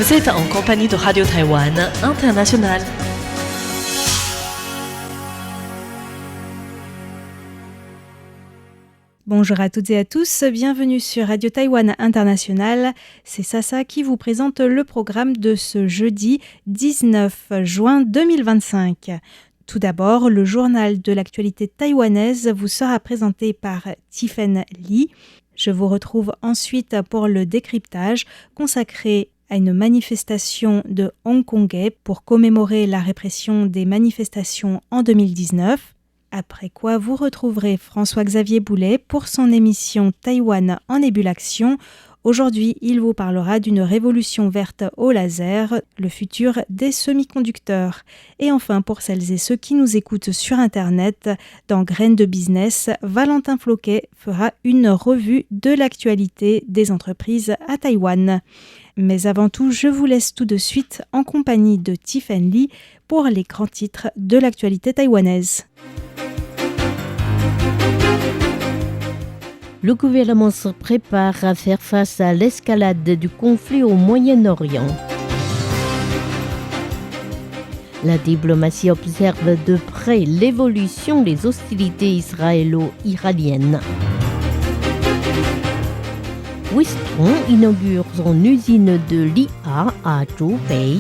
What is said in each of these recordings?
Vous êtes en compagnie de Radio Taïwan International. Bonjour à toutes et à tous, bienvenue sur Radio Taïwan International. C'est Sasa qui vous présente le programme de ce jeudi 19 juin 2025. Tout d'abord, le journal de l'actualité taïwanaise vous sera présenté par Tiffen Lee. Je vous retrouve ensuite pour le décryptage consacré à une manifestation de Hongkongais pour commémorer la répression des manifestations en 2019. Après quoi, vous retrouverez François-Xavier Boulet pour son émission Taïwan en ébullition. Aujourd'hui, il vous parlera d'une révolution verte au laser, le futur des semi-conducteurs. Et enfin, pour celles et ceux qui nous écoutent sur Internet, dans Graines de Business, Valentin Floquet fera une revue de l'actualité des entreprises à Taïwan. Mais avant tout, je vous laisse tout de suite en compagnie de Tiffen Lee pour les grands titres de l'actualité taïwanaise. Le gouvernement se prépare à faire face à l'escalade du conflit au Moyen-Orient. La diplomatie observe de près l'évolution des hostilités israélo-iraniennes. Wistron inaugure son usine de l'IA à Zhubei.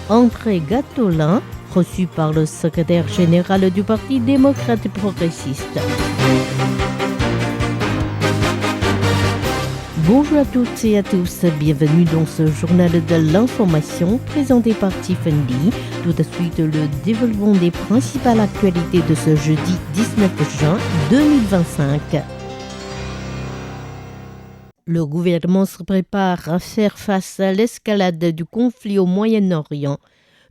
André Gattolin reçu par le secrétaire général du Parti démocrate progressiste. Bonjour à toutes et à tous, bienvenue dans ce journal de l'information présenté par Tiffen Lee. Tout de suite, le développement des principales actualités de ce jeudi 19 juin 2025. Le gouvernement se prépare à faire face à l'escalade du conflit au Moyen-Orient.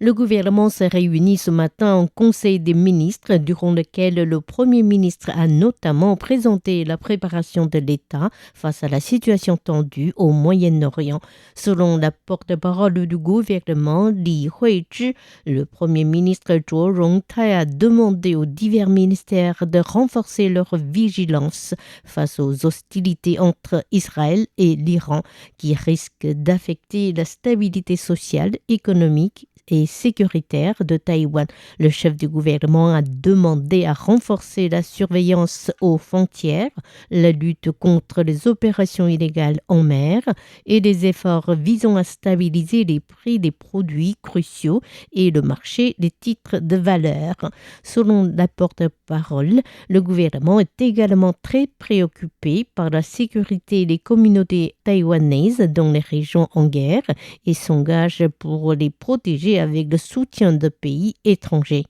Le gouvernement s'est réuni ce matin en Conseil des ministres, durant lequel le Premier ministre a notamment présenté la préparation de l'État face à la situation tendue au Moyen-Orient. Selon la porte-parole du gouvernement, Li Huizhi, le Premier ministre Zhuo Rongtai a demandé aux divers ministères de renforcer leur vigilance face aux hostilités entre Israël et l'Iran, qui risquent d'affecter la stabilité sociale, économique et sécuritaire de Taïwan. Le chef du gouvernement a demandé à renforcer la surveillance aux frontières, la lutte contre les opérations illégales en mer et des efforts visant à stabiliser les prix des produits cruciaux et le marché des titres de valeur. Selon la porte-parole, le gouvernement est également très préoccupé par la sécurité des communautés taïwanaises dans les régions en guerre et s'engage pour les protéger avec le soutien de pays étrangers.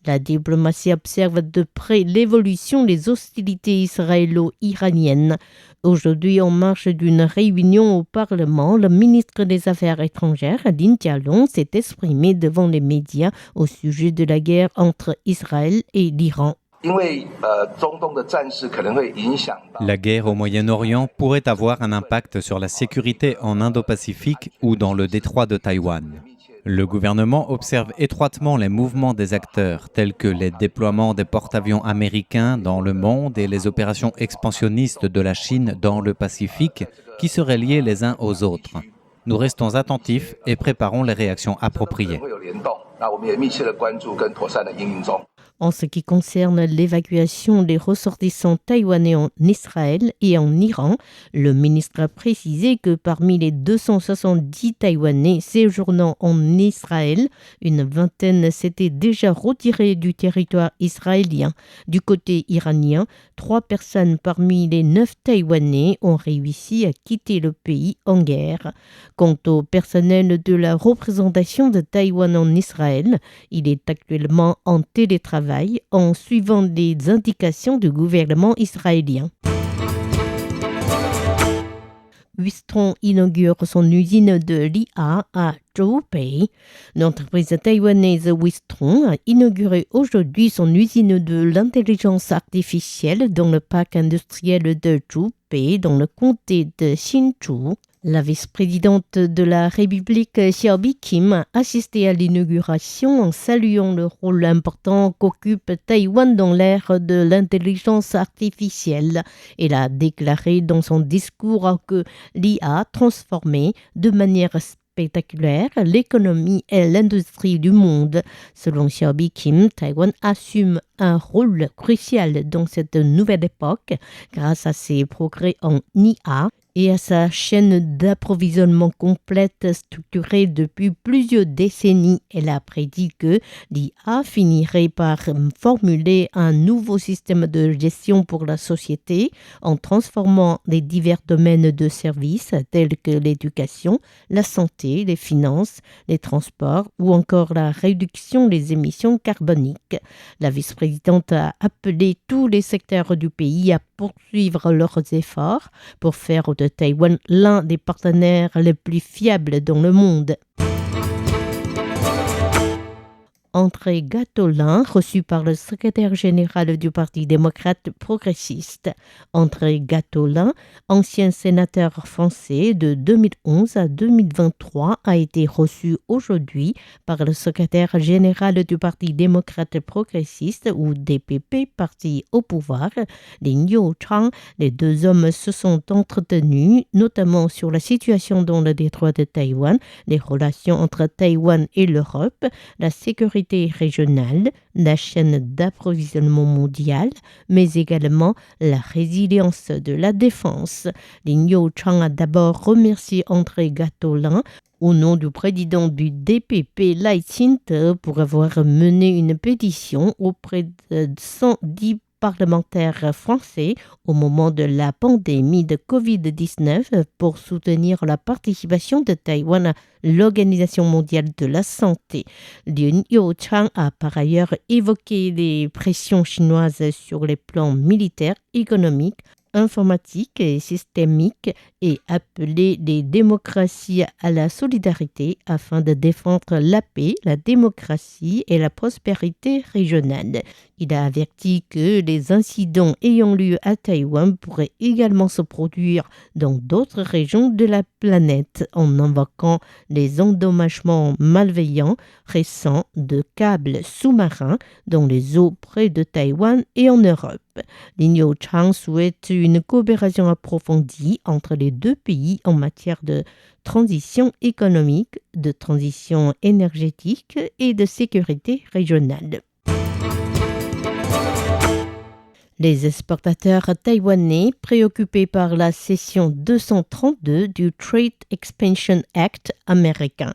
La diplomatie observe de près l'évolution des hostilités israélo-iraniennes. Aujourd'hui, en marge d'une réunion au Parlement, le ministre des Affaires étrangères, Lin Jialong, s'est exprimé devant les médias au sujet de la guerre entre Israël et l'Iran. La guerre au Moyen-Orient pourrait avoir un impact sur la sécurité en Indo-Pacifique ou dans le détroit de Taïwan. Le gouvernement observe étroitement les mouvements des acteurs, tels que les déploiements des porte-avions américains dans le monde et les opérations expansionnistes de la Chine dans le Pacifique, qui seraient liées les uns aux autres. Nous restons attentifs et préparons les réactions appropriées. En ce qui concerne l'évacuation des ressortissants taïwanais en Israël et en Iran, le ministre a précisé que parmi les 270 Taïwanais séjournant en Israël, une vingtaine s'étaient déjà retirés du territoire israélien. Du côté iranien, 3 personnes parmi les 9 Taïwanais ont réussi à quitter le pays en guerre. Quant au personnel de la représentation de Taïwan en Israël, il est actuellement en télétravail en suivant les indications du gouvernement israélien. Wistron inaugure son usine de l'IA à Zhoubei. L'entreprise taïwanaise Wistron a inauguré aujourd'hui son usine de l'intelligence artificielle dans le parc industriel de Zhoubei, dans le comté de Hsinchu. La vice-présidente de la République, Xiaobi Kim, a assisté à l'inauguration en saluant le rôle important qu'occupe Taïwan dans l'ère de l'intelligence artificielle. Elle a déclaré dans son discours que l'IA a transformé de manière spectaculaire l'économie et l'industrie du monde. Selon Xiaobi Kim, Taïwan assume un rôle crucial dans cette nouvelle époque grâce à ses progrès en IA et à sa chaîne d'approvisionnement complète structurée depuis plusieurs décennies. Elle a prédit que l'IA finirait par formuler un nouveau système de gestion pour la société en transformant les divers domaines de services tels que l'éducation, la santé, les finances, les transports ou encore la réduction des émissions carboniques. La vice-présidente a appelé tous les secteurs du pays à poursuivre leurs efforts pour faire de Taïwan l'un des partenaires les plus fiables dans le monde. André Gattolin, reçu par le secrétaire général du Parti démocrate progressiste. André Gattolin, ancien sénateur français de 2011 à 2023, a été reçu aujourd'hui par le secrétaire général du Parti démocrate progressiste, ou DPP, parti au pouvoir, Lin Youchang. Les deux hommes se sont entretenus, notamment sur la situation dans le détroit de Taïwan, les relations entre Taïwan et l'Europe, la sécurité régionale, la chaîne d'approvisionnement mondiale, mais également la résilience de la défense. Lin Youchang a d'abord remercié André Gattolin au nom du président du DPP, Lai Ching-te, pour avoir mené une pétition auprès de 110 parlementaires français au moment de la pandémie de Covid-19 pour soutenir la participation de Taïwan à l'Organisation mondiale de la santé. Lin Youchang a par ailleurs évoqué les pressions chinoises sur les plans militaires, économiques, informatique et systémique et appeler les démocraties à la solidarité afin de défendre la paix, la démocratie et la prospérité régionale. Il a averti que les incidents ayant lieu à Taïwan pourraient également se produire dans d'autres régions de la planète en invoquant les endommagements malveillants récents de câbles sous-marins dans les eaux près de Taïwan et en Europe. Lin Youchang souhaite une coopération approfondie entre les deux pays en matière de transition économique, de transition énergétique et de sécurité régionale. Les exportateurs taïwanais préoccupés par la section 232 du Trade Expansion Act américain.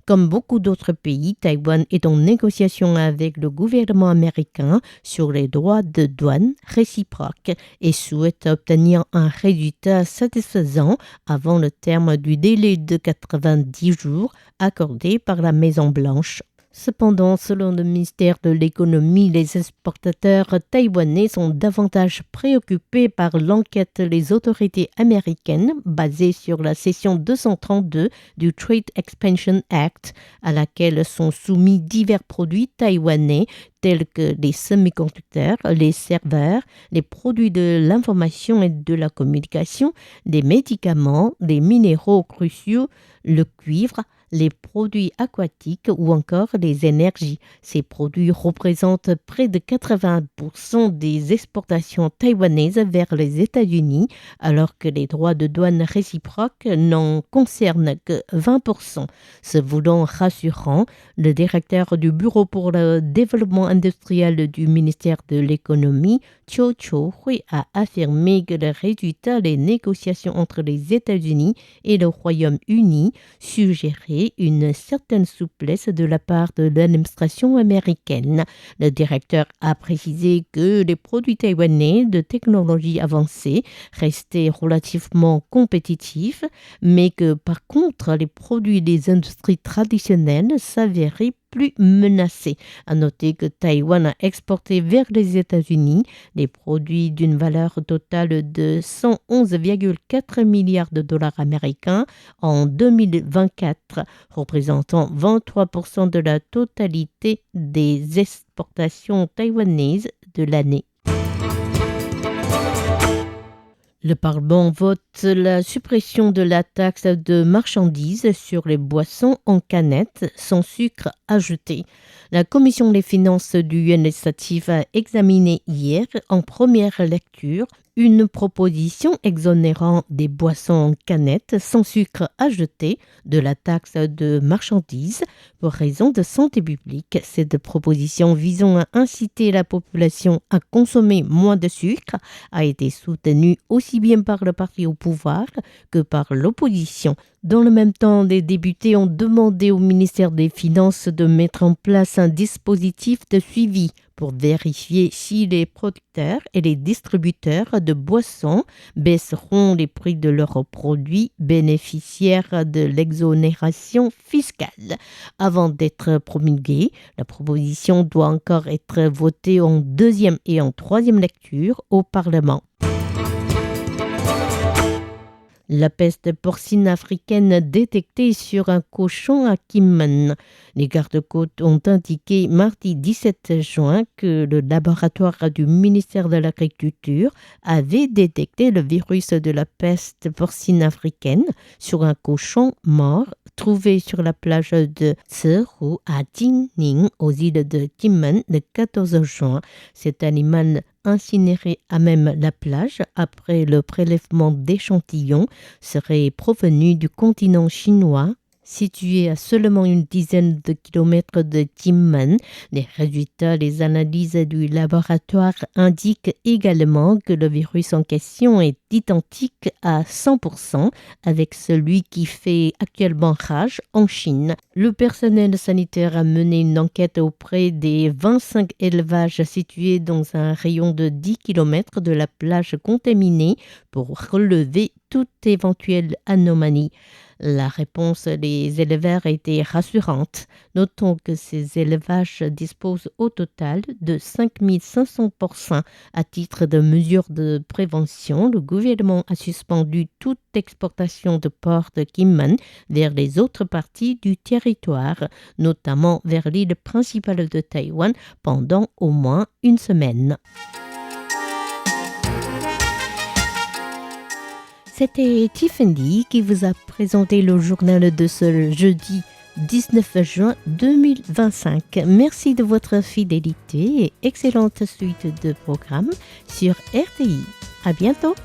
Comme beaucoup d'autres pays, Taïwan est en négociation avec le gouvernement américain sur les droits de douane réciproques et souhaite obtenir un résultat satisfaisant avant le terme du délai de 90 jours accordé par la Maison-Blanche. Cependant, selon le ministère de l'économie, les exportateurs taïwanais sont davantage préoccupés par l'enquête des autorités américaines basée sur la section 232 du Trade Expansion Act, à laquelle sont soumis divers produits taïwanais tels que les semi-conducteurs, les serveurs, les produits de l'information et de la communication, les médicaments, les minéraux cruciaux, le cuivre, les produits aquatiques ou encore les énergies. Ces produits représentent près de 80% des exportations taïwanaises vers les États-Unis, alors que les droits de douane réciproques n'en concernent que 20%. Se voulant rassurant, le directeur du Bureau pour le développement industriel du ministère de l'économie, Chiu Hui, a affirmé que le résultat des négociations entre les États-Unis et le Royaume-Uni suggérait une certaine souplesse de la part de l'administration américaine. Le directeur a précisé que les produits taïwanais de technologie avancée restaient relativement compétitifs, mais que par contre les produits des industries traditionnelles s'avéraient plus menacés. À noter que Taïwan a exporté vers les États-Unis des produits d'une valeur totale de 111,4 milliards de dollars américains en 2024, représentant 23% de la totalité des exportations taïwanaises de l'année. Le Parlement vote la suppression de la taxe de marchandises sur les boissons en canettes sans sucre ajouté. La Commission des finances du Yuan législatif a examiné hier, en première lecture, une proposition exonérant des boissons en canettes sans sucre ajouté de la taxe de marchandises pour raison de santé publique. Cette proposition visant à inciter la population à consommer moins de sucre a été soutenue aussi bien par le parti au pouvoir que par l'opposition. Dans le même temps, les députés ont demandé au ministère des Finances de mettre en place un dispositif de suivi pour vérifier si les producteurs et les distributeurs de boissons baisseront les prix de leurs produits bénéficiaires de l'exonération fiscale. Avant d'être promulguée, la proposition doit encore être votée en deuxième et en troisième lecture au Parlement. La peste porcine africaine détectée sur un cochon à Kinmen. Les gardes-côtes ont indiqué mardi 17 juin que le laboratoire du ministère de l'Agriculture avait détecté le virus de la peste porcine africaine sur un cochon mort trouvé sur la plage de Tseru à Jingning aux îles de Kinmen le 14 juin. Cet animal incinéré à même la plage après le prélèvement d'échantillons serait provenu du continent chinois, situé à seulement une dizaine de kilomètres de Kinmen. Les résultats des analyses du laboratoire indiquent également que le virus en question est identique à 100% avec celui qui fait actuellement rage en Chine. Le personnel sanitaire a mené une enquête auprès des 25 élevages situés dans un rayon de 10 km de la plage contaminée pour relever toute éventuelle anomalie. La réponse des éleveurs a été rassurante. Notons que ces élevages disposent au total de 5500 porcins. À titre de mesure de prévention, le gouvernement a suspendu toute exportation de porc de Kinmen vers les autres parties du territoire, notamment vers l'île principale de Taïwan, pendant au moins une semaine. C'était Tiffany qui vous a présenté le journal de ce jeudi 19 juin 2025. Merci de votre fidélité et excellente suite de programmes sur RTI. À bientôt.